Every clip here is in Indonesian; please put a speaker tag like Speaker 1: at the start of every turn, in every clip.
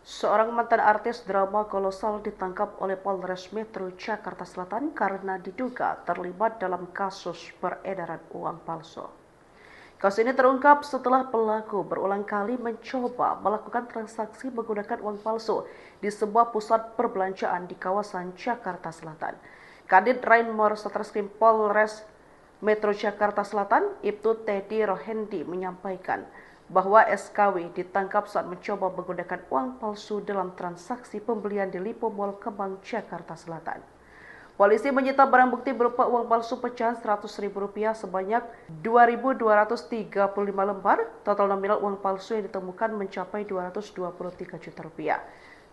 Speaker 1: Seorang mantan artis drama kolosal ditangkap oleh Polres Metro Jakarta Selatan karena diduga terlibat dalam kasus peredaran uang palsu. Kasus ini terungkap setelah pelaku berulang kali mencoba melakukan transaksi menggunakan uang palsu di sebuah pusat perbelanjaan di kawasan Jakarta Selatan. Kadit Rainmor Satreskrim Polres Metro Jakarta Selatan, Ibtu Teddy Rohendi menyampaikan bahwa SKW ditangkap saat mencoba menggunakan uang palsu dalam transaksi pembelian di Lipo Mall Kemang, Jakarta Selatan. Polisi menyita barang bukti berupa uang palsu pecahan Rp100.000 sebanyak 2.235 lembar. Total nominal uang palsu yang ditemukan mencapai Rp223 juta.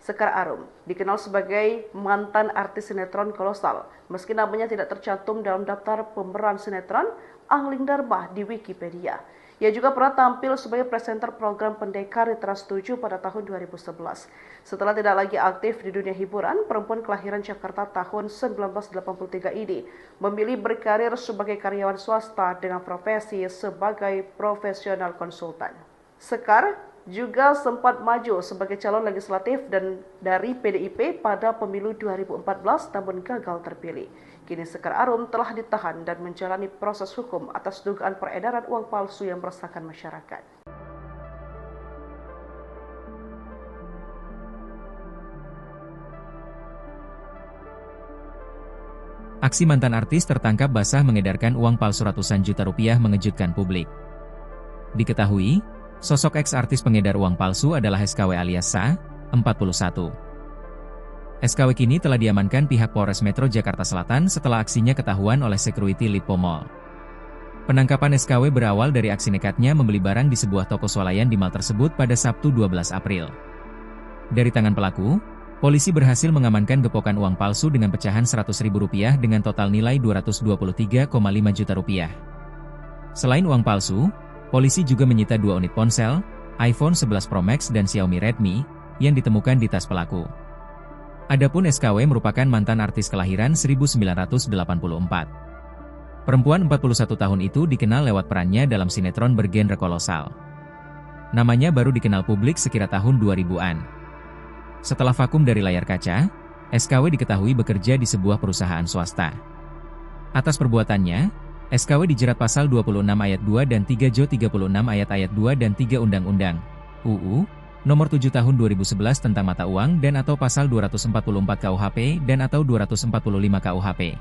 Speaker 1: Sekar Arum dikenal sebagai mantan artis sinetron kolosal. Meski namanya tidak tercantum dalam daftar pemeran sinetron Angling Dharma di Wikipedia. Ia juga pernah tampil sebagai presenter program pendekar di Trans 7 pada tahun 2011. Setelah tidak lagi aktif di dunia hiburan, perempuan kelahiran Jakarta tahun 1983 ini memilih berkarir sebagai karyawan swasta dengan profesi sebagai profesional konsultan. Sekar juga sempat maju sebagai calon legislatif dan dari PDIP pada pemilu 2014 namun gagal terpilih. Kini Sekar Arum telah ditahan dan menjalani proses hukum atas dugaan peredaran uang palsu yang meresahkan masyarakat.
Speaker 2: Aksi mantan artis tertangkap basah mengedarkan uang palsu ratusan juta rupiah mengejutkan publik. Diketahui, sosok ex-artis pengedar uang palsu adalah SKW alias Sa, 41. SKW kini telah diamankan pihak Polres Metro Jakarta Selatan setelah aksinya ketahuan oleh security Lipo Mall. Penangkapan SKW berawal dari aksi nekatnya membeli barang di sebuah toko swalayan di mall tersebut pada Sabtu 12 April. Dari tangan pelaku, polisi berhasil mengamankan gepokan uang palsu dengan pecahan Rp100.000 dengan total nilai Rp223,5 juta. Selain uang palsu, polisi juga menyita 2 unit ponsel, iPhone 11 Pro Max dan Xiaomi Redmi, yang ditemukan di tas pelaku. Adapun SKW merupakan mantan artis kelahiran 1984. Perempuan 41 tahun itu dikenal lewat perannya dalam sinetron bergenre kolosal. Namanya baru dikenal publik sekira tahun 2000-an. Setelah vakum dari layar kaca, SKW diketahui bekerja di sebuah perusahaan swasta. Atas perbuatannya, SKW dijerat pasal 26 ayat 2 dan 3 Jo 36 ayat 2 dan 3 Undang-Undang UU Nomor 7 Tahun 2011 tentang mata uang dan atau pasal 244 KUHP dan atau 245 KUHP.